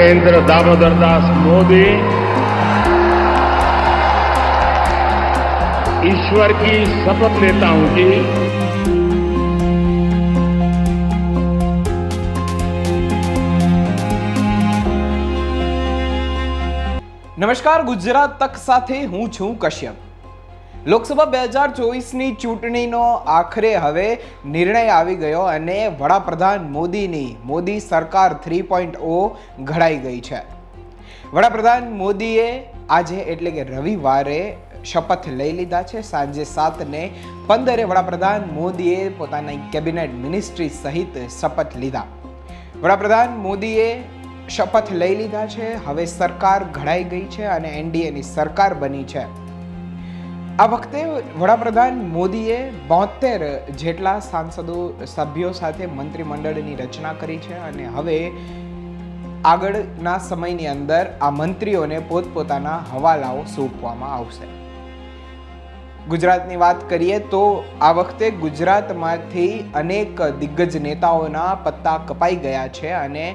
नरेंद्र दामोदर दास मोदी ईश्वर की शपथ लेता हूं कि નમસ્કાર, ગુજરાત તક સાથે હું છું કશ્યપ. લોકસભા 2024ની ચૂંટણીનો આખરે હવે નિર્ણય આવી ગયો અને વડાપ્રધાન મોદી સરકાર 3.0 ઘડાઈ ગઈ છે. વડાપ્રધાન મોદીએ આજે એટલે કે રવિવારે શપથ લઈ લીધા છે. સાંજે 7:15 વડાપ્રધાન મોદીએ પોતાના કેબિનેટ મિનિસ્ટ્રી સહિત શપથ લીધા. વડાપ્રધાન મોદીએ શપથ લઈ લીધા છે. હવે સરકાર ઘડાઈ ગઈ છે અને એનડીએની સરકાર બની છે. આ વખતે વડાપ્રધાન મોદીએ 72 જેટલા સભ્યો સાથે મંત્રીમંડળની રચના કરી છે અને હવે આગળના સમયની અંદર આ મંત્રીઓને પોતપોતાના હવાલાઓ સોંપવામાં આવશે. ગુજરાતની વાત કરીએ તો આ વખતે ગુજરાતમાંથી અનેક દિગ્ગજ નેતાઓના પત્તા કપાઈ ગયા છે અને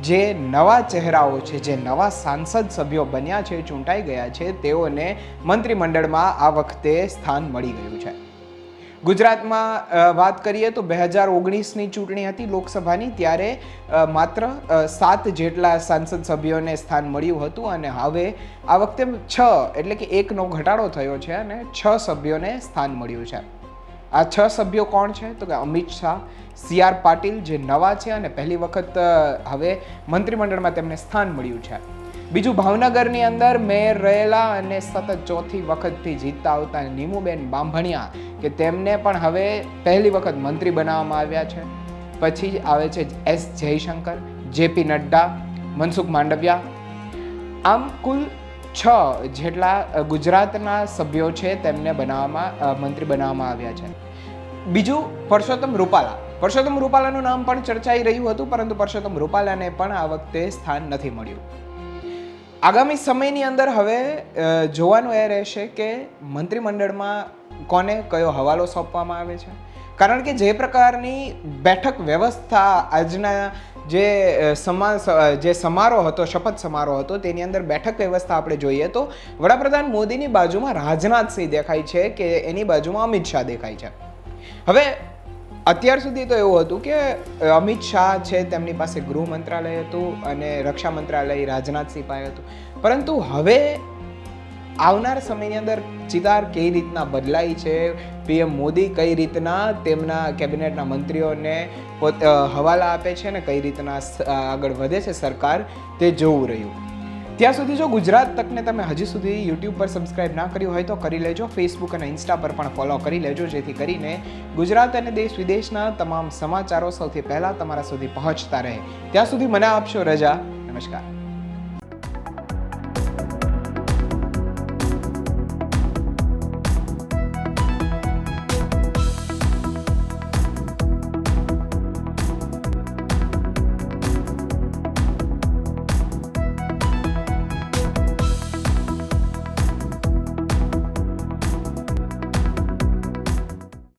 જે નવા ચહેરાઓ છે, જે નવા સાંસદ સભ્યો બન્યા છે, ચૂંટાઈ ગયા છે, તેઓને મંત્રીમંડળમાં આ વખતે સ્થાન મળી ગયું છે. ગુજરાતમાં વાત કરીએ તો 2019ની ચૂંટણી હતી લોકસભાની, ત્યારે માત્ર 7 જેટલા સાંસદ સભ્યોને સ્થાન મળ્યું હતું અને હવે આ વખતે 6 એટલે કે 1નો ઘટાડો થયો છે અને 6 સભ્યોને સ્થાન મળ્યું છે. આ 6 સભ્યો કોણ છે તો કે અમિત શાહ, CR પાટીલ જે નવા છે અને પહેલી વખત હવે મંત્રીમંડળમાં તેમને સ્થાન મળ્યું છે. બીજું, ભાવનગરની અંદર મેયર રહેલા અને સતત 4થી વખતથી જીતતા આવતા નીમુબેન બાંભણિયા કે તેમને પણ હવે પહેલી વખત મંત્રી બનાવવામાં આવ્યા છે. પછી આવે છે S જયશંકર, JP નડ્ડા, મનસુખ માંડવિયા. આમ કુલ 6 જેટલા ગુજરાતના સભ્યો છે તેમને મંત્રી બનાવવામાં આવ્યા છે. બીજું, પરસોત્તમ રૂપાલાનું નામ પણ ચર્ચાઈ રહ્યું હતું, પરંતુ પરસોત્તમ રૂપાલાને પણ આ વખતે સ્થાન નથી મળ્યું. આગામી સમયની અંદર હવે જોવાનું એ રહેશે કે મંત્રીમંડળમાં કોને કયો હવાલો સોંપવામાં આવે છે. કારણ કે જે પ્રકારની બેઠક વ્યવસ્થા આજના જે સમારોહ હતો, શપથ સમારોહ હતો, તેની અંદર બેઠક વ્યવસ્થા આપણે જોઈએ તો વડાપ્રધાન મોદીની બાજુમાં રાજનાથસિંહ દેખાય છે કે એની બાજુમાં અમિત શાહ દેખાય છે. હવે અત્યાર સુધી તો એવું હતું કે અમિત શાહ છે તેમની પાસે ગૃહ મંત્રાલય હતું અને રક્ષા મંત્રાલય રાજનાથસિંહ પાસે હતું, પરંતુ હવે આવનાર સમયની અંદર ચિતાર કઈ રીતના બદલાઈ છે, PM મોદી કઈ રીતના તેમના કેબિનેટના મંત્રીઓને હવાલા આપે છે અને કઈ રીતના આગળ વધે છે સરકાર, તે જોવું રહ્યું. ત્યાં સુધી જો ગુજરાત તકને તમે હજી સુધી YouTube પર સબસ્ક્રાઇબ ના કર્યું હોય તો કરી લેજો. Facebook અને Insta પર પણ ફોલો કરી લેજો, જેથી કરીને ગુજરાત અને દેશ વિદેશના તમામ સમાચારો સૌથી પહેલા તમારા સુધી પહોંચતા રહે. ત્યાં સુધી મને આપશો રજા. નમસ્કાર.